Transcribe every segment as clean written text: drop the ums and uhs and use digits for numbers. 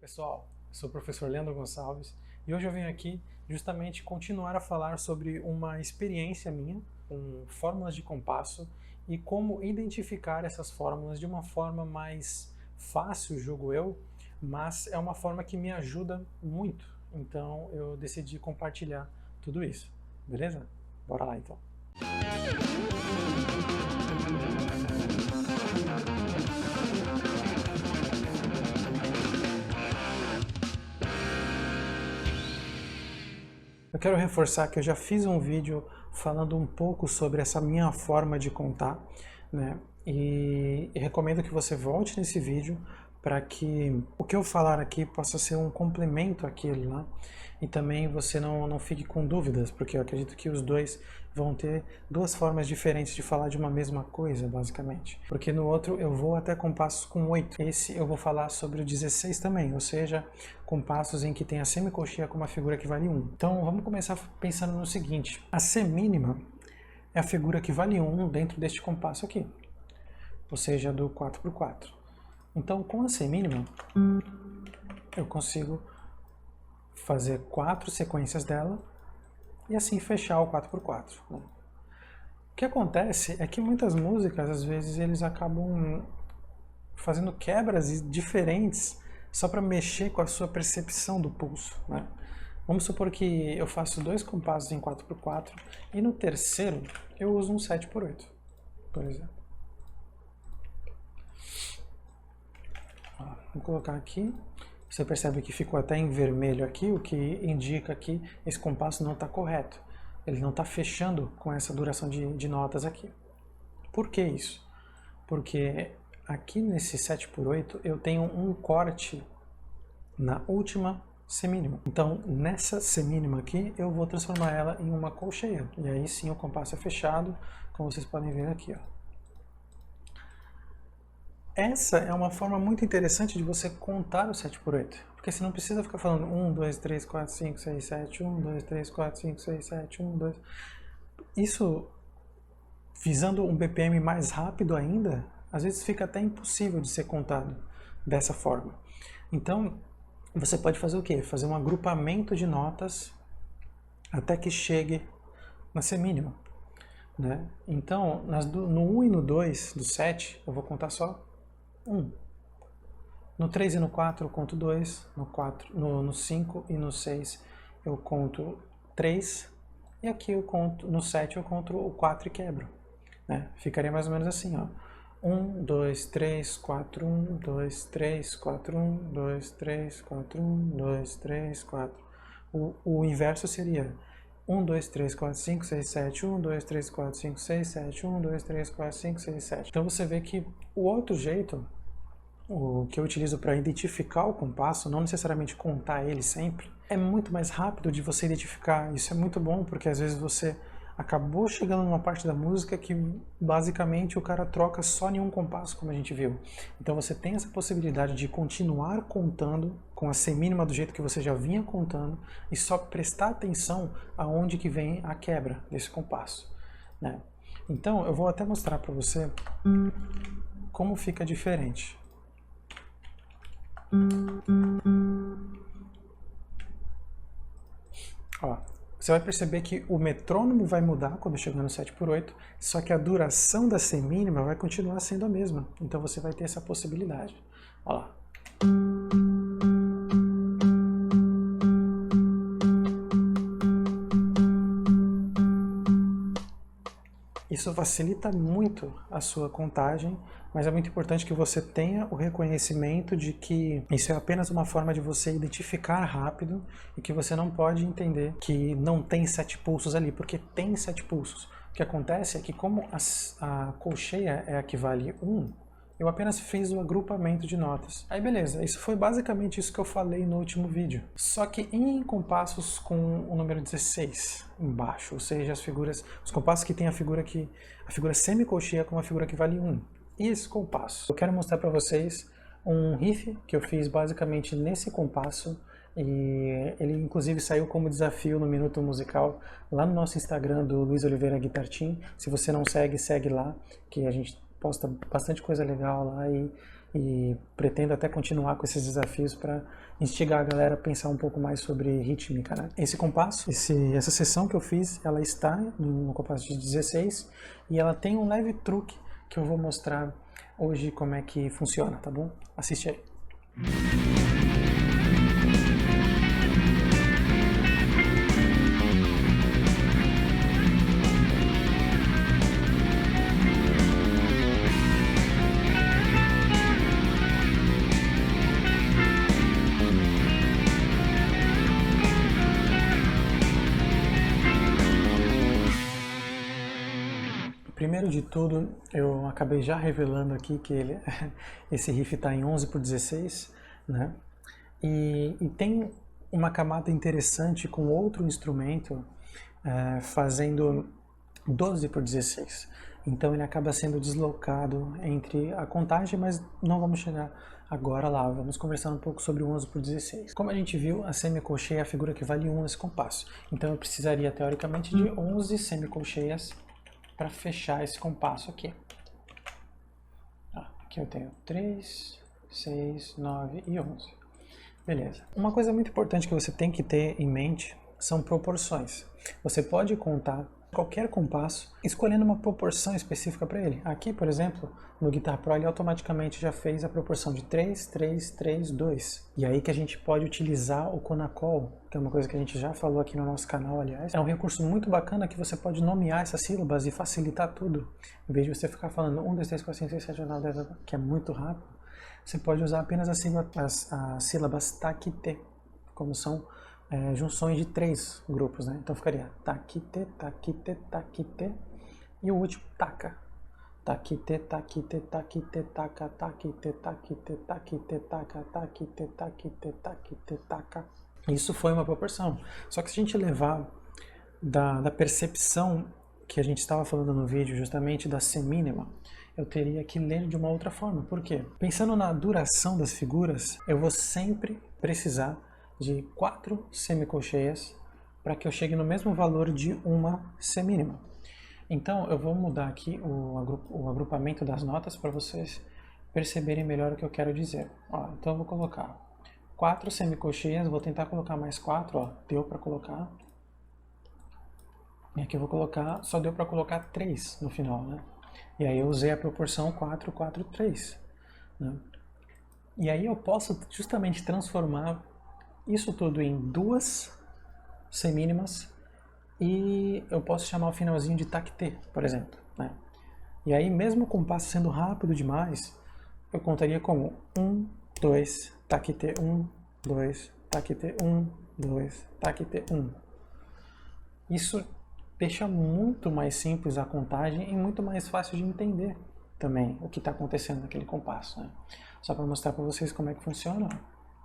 Pessoal, eu sou o professor Leandro Gonçalves e hoje eu venho aqui justamente continuar a falar sobre uma experiência minha com fórmulas de compasso e como identificar essas fórmulas de uma forma mais fácil, julgo eu, mas é uma forma que me ajuda muito. Então eu decidi compartilhar tudo isso, beleza? Bora lá então. Eu quero reforçar que eu já fiz um vídeo falando um pouco sobre essa minha forma de contar, né? E recomendo que você volte nesse vídeo para que o que eu falar aqui possa ser um complemento àquilo, né? E também você não fique com dúvidas, porque eu acredito que os dois vão ter duas formas diferentes de falar de uma mesma coisa, basicamente. Porque no outro eu vou até compassos com 8. Esse eu vou falar sobre o 16 também, ou seja, compassos em que tem a semicolcheia com uma figura que vale 1. Então vamos começar pensando no seguinte: a semínima é a figura que vale 1 dentro deste compasso aqui, ou seja, do 4x4. Então com a semínima eu consigo fazer 4 sequências dela e assim fechar o 4x4. Né? O que acontece é que muitas músicas, às vezes, eles acabam fazendo quebras diferentes só para mexer com a sua percepção do pulso. Né? Vamos supor que eu faço 2 compassos em 4x4 e no terceiro eu uso um 7x8, por exemplo. Vou colocar aqui. Você percebe que ficou até em vermelho aqui, o que indica que esse compasso não está correto. Ele não está fechando com essa duração de notas aqui. Por que isso? Porque aqui nesse 7x8 eu tenho um corte na última semínima. Então nessa semínima aqui eu vou transformar ela em uma colcheia. E aí sim o compasso é fechado, como vocês podem ver aqui, ó. Essa é uma forma muito interessante de você contar o 7x8, porque você não precisa ficar falando 1, 2, 3, 4, 5, 6, 7, 1, 2, 3, 4, 5, 6, 7, 1, 2... Isso, visando um BPM mais rápido ainda, às vezes fica até impossível de ser contado dessa forma. Então, você pode fazer o quê? Fazer um agrupamento de notas até que chegue na semínima. Né? Então, no 1 e no 2 do 7, eu vou contar só 1. No 3 e no 4 eu conto 2, no 5 e no 6 eu conto 3, e aqui eu conto, no 7 eu conto o 4 e quebro. Né? Ficaria mais ou menos assim, ó. 1, 2, 3, 4, 1, 2, 3, 4, 1, 2, 3, 4, 1, 2, 3, 4. O inverso seria 1, 2, 3, 4, 5, 6, 7, 1, 2, 3, 4, 5, 6, 7, 1, 2, 3, 4, 5, 6, 7. Então você vê que o outro jeito, o que eu utilizo para identificar o compasso, não necessariamente contar ele sempre, é muito mais rápido de você identificar. Isso é muito bom, porque às vezes você acabou chegando numa parte da música que basicamente o cara troca só em um compasso, como a gente viu. Então você tem essa possibilidade de continuar contando com a semínima do jeito que você já vinha contando e só prestar atenção aonde que vem a quebra desse compasso. Né? Então eu vou até mostrar para você como fica diferente. Ó, você vai perceber que o metrônomo vai mudar quando chegar no 7x8, só que a duração da semínima vai continuar sendo a mesma. Então você vai ter essa possibilidade. Olha lá. Isso facilita muito a sua contagem, mas é muito importante que você tenha o reconhecimento de que isso é apenas uma forma de você identificar rápido e que você não pode entender que não tem 7 pulsos ali, porque tem 7 pulsos. O que acontece é que como a colcheia é a que vale 1, eu apenas fiz o agrupamento de notas. Aí beleza, isso foi basicamente isso que eu falei no último vídeo. Só que em compassos com o número 16 embaixo, ou seja, os compassos que tem a figura semicolcheia com uma figura que vale 1. E esse compasso? Eu quero mostrar para vocês um riff que eu fiz basicamente nesse compasso, e ele inclusive saiu como desafio no Minuto Musical lá no nosso Instagram do Luiz Oliveira Guitar Team. Se você não segue, segue lá, que a gente posta bastante coisa legal lá e e pretendo até continuar com esses desafios para instigar a galera a pensar um pouco mais sobre rítmica, né? Esse compasso, essa sessão que eu fiz, ela está no compasso de 16 e ela tem um leve truque que eu vou mostrar hoje como é que funciona, tá bom? Assiste aí. Primeiro de tudo, eu acabei já revelando aqui que esse riff está em 11/16, né? E tem uma camada interessante com outro instrumento fazendo 12/16. Então ele acaba sendo deslocado entre a contagem, mas não vamos chegar agora lá. Vamos conversar um pouco sobre o 11/16. Como a gente viu, a semicolcheia é a figura que vale 1 nesse compasso. Então eu precisaria, teoricamente, de 11 semicolcheias para fechar esse compasso aqui. Aqui eu tenho 3, 6, 9 e 11. Beleza. Uma coisa muito importante que você tem que ter em mente são proporções. Você pode contar qualquer compasso escolhendo uma proporção específica para ele. Aqui, por exemplo, no Guitar Pro ele automaticamente já fez a proporção de 3, 3, 3, 2. E aí que a gente pode utilizar o Conacol, que é uma coisa que a gente já falou aqui no nosso canal, aliás. É um recurso muito bacana que você pode nomear essas sílabas e facilitar tudo. Em vez de você ficar falando 1, 2, 3, 4, 5, 6, 7, 8, 9, 10, que é muito rápido, você pode usar apenas as sílabas TAC-T, como são junções de 3 grupos, né? Então ficaria TAC-T, TAC-T, TAC-T e o último TACA. TAC-T, TAC-T, TAC-T, TACA, TAC-T, TAC-T, TAC-T, TACA, TAC-T, TAC-T, TAC-T, TACA. Isso foi uma proporção. Só que se a gente levar da percepção que a gente estava falando no vídeo, justamente da semínima, eu teria que ler de uma outra forma. Por quê? Pensando na duração das figuras, eu vou sempre precisar de 4 semicolcheias para que eu chegue no mesmo valor de uma semínima. Então eu vou mudar aqui o agrupamento das notas para vocês perceberem melhor o que eu quero dizer. Então eu vou colocar 4 semicolcheias, vou tentar colocar mais 4, deu para colocar. E aqui eu vou colocar, só deu para colocar 3 no final, né? E aí eu usei a proporção 4, 4, 3. Né? E aí eu posso justamente transformar isso tudo em 2 semínimas e eu posso chamar o finalzinho de TAC-T, por exemplo. Né? E aí, mesmo o compasso sendo rápido demais, eu contaria como 1, 2, TAC-T, 1, 2, TAC-T, 1, 2, TAC-T, 1. Isso deixa muito mais simples a contagem e muito mais fácil de entender também o que está acontecendo naquele compasso. Né? Só para mostrar para vocês como é que funciona,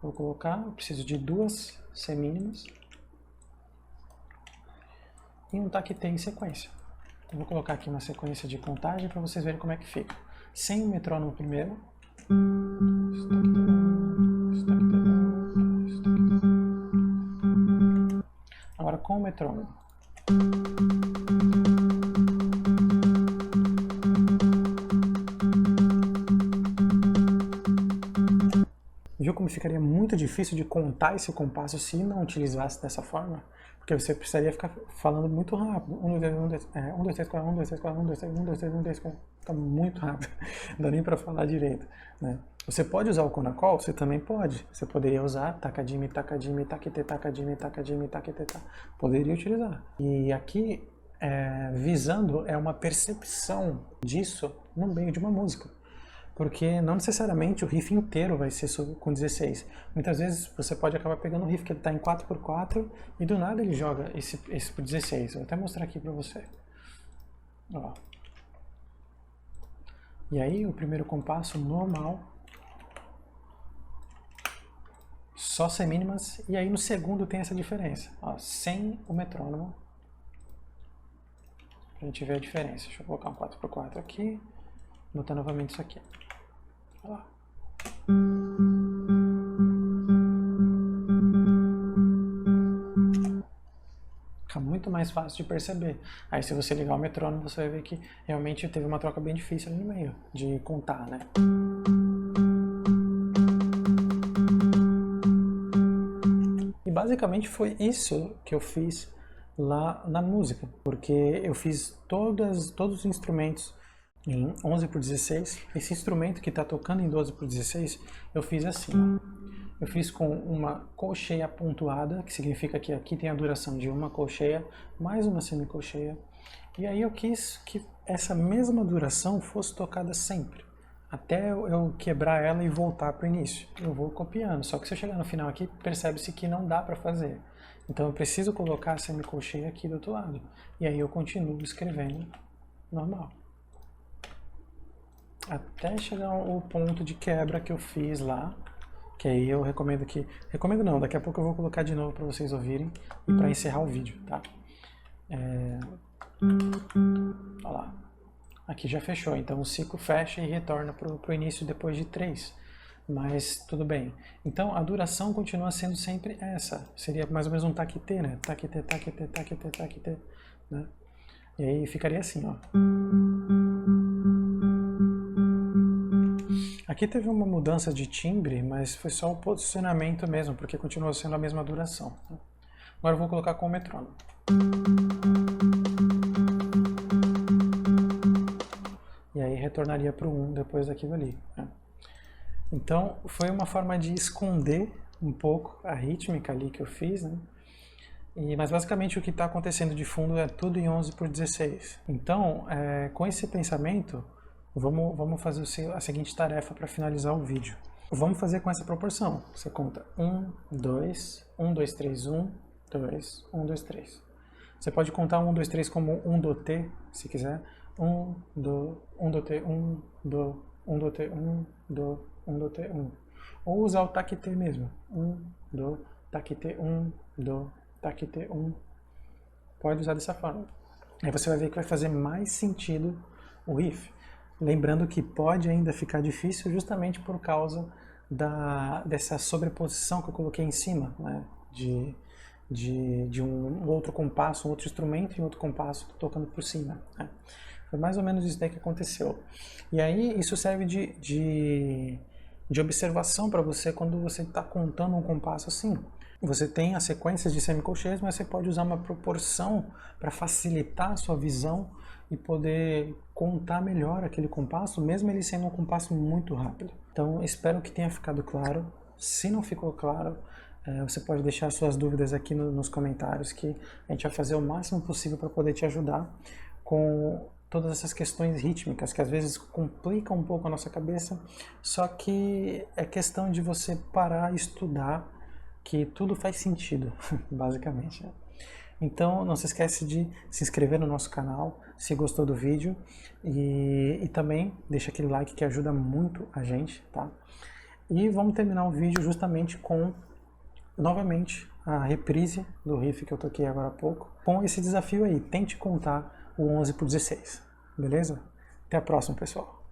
vou colocar, eu preciso de 2 semínimas e um TAC-T em sequência. Eu vou colocar aqui uma sequência de contagem para vocês verem como é que fica. Sem o metrônomo primeiro. Agora com o metrônomo. Viu como ficaria muito difícil de contar esse compasso se não utilizasse dessa forma? Porque você precisaria ficar falando muito rápido. 1, 2, 3, 4, 1, 2, 3, 4, 1, 2, 3, 1, 2, 3, 1, 2, 3, 4. Fica muito rápido. Não dá nem para falar direito. Né? Você pode usar o Conacol? Você também pode. Você poderia usar TACA-Jimmy, TACA-Jimmy, TAC-T, TACA-Jimmy, TACA-Jimmy, TAC-T. Poderia utilizar. E aqui, visando uma percepção disso no meio de uma música. Porque não necessariamente o riff inteiro vai ser com 16. Muitas vezes você pode acabar pegando um riff que está em 4x4 e do nada ele joga esse por 16. Vou até mostrar aqui para você. Ó. E aí o primeiro compasso normal, só semínimas, e aí no segundo tem essa diferença, ó, sem o metrônomo. Pra gente ver a diferença. Deixa eu colocar um 4x4 aqui, botar novamente isso aqui. Olha lá. Fica muito mais fácil de perceber. Aí se você ligar o metrônomo, você vai ver que realmente teve uma troca bem difícil ali no meio, de contar, né? basicamente foi isso que eu fiz lá na música, porque eu fiz todos os instrumentos em 11/16. Esse instrumento que está tocando em 12/16, eu fiz assim, ó. Eu fiz com uma colcheia pontuada, que significa que aqui tem a duração de uma colcheia, mais uma semicolcheia. E aí eu quis que essa mesma duração fosse tocada sempre, até eu quebrar ela e voltar para o início. Eu vou copiando, só que se eu chegar no final aqui, percebe-se que não dá para fazer. Então eu preciso colocar a semicolcheia aqui do outro lado. E aí eu continuo escrevendo normal. Até chegar ao ponto de quebra que eu fiz lá, que aí eu recomendo que... Recomendo não, daqui a pouco eu vou colocar de novo para vocês ouvirem e para encerrar o vídeo, tá? Olha lá. Aqui já fechou, então o ciclo fecha e retorna para o início depois de 3. Mas tudo bem. Então a duração continua sendo sempre essa. Seria mais ou menos um taquitê, né? Taquitê, taquitê, taquitê, taquitê, né? E aí ficaria assim, ó. Aqui teve uma mudança de timbre, mas foi só o posicionamento mesmo, porque continua sendo a mesma duração. Agora eu vou colocar com o metrônomo. E aí retornaria para o 1 depois daquilo ali, né? Então foi uma forma de esconder um pouco a rítmica ali que eu fiz, né? Mas basicamente o que está acontecendo de fundo é tudo em 11/16. Então, com esse pensamento, vamos fazer a seguinte tarefa para finalizar o vídeo. Vamos fazer com essa proporção. Você conta 1, 2, 1, 2, 3, 1, 2, 1, 2, 3. Você pode contar 1, 2, 3 como 1 do T, se quiser. 1, do, 1 do T, 1, do, 1 do T, 1, do, 1 do T, 1. Ou usar o taquitê mesmo. 1, do, taquitê, 1, do, taquitê, 1. Pode usar dessa forma. Aí você vai ver que vai fazer mais sentido o riff. Lembrando que pode ainda ficar difícil justamente por causa dessa sobreposição que eu coloquei em cima, né? De um outro compasso, um outro instrumento e um outro compasso tocando por cima, né? Foi mais ou menos isso daí que aconteceu. E aí isso serve de observação para você quando você está contando um compasso assim. Você tem as sequências de semicolcheias, mas você pode usar uma proporção para facilitar a sua visão e poder contar melhor aquele compasso, mesmo ele sendo um compasso muito rápido. Então, espero que tenha ficado claro. Se não ficou claro, você pode deixar suas dúvidas aqui nos comentários, que a gente vai fazer o máximo possível para poder te ajudar com todas essas questões rítmicas, que às vezes complicam um pouco a nossa cabeça, só que é questão de você parar e estudar, que tudo faz sentido, basicamente, né? Então não se esquece de se inscrever no nosso canal, se gostou do vídeo, e também deixa aquele like que ajuda muito a gente, tá? E vamos terminar o vídeo justamente com, novamente, a reprise do riff que eu toquei agora há pouco, com esse desafio aí, tente contar o 11/16, beleza? Até a próxima, pessoal!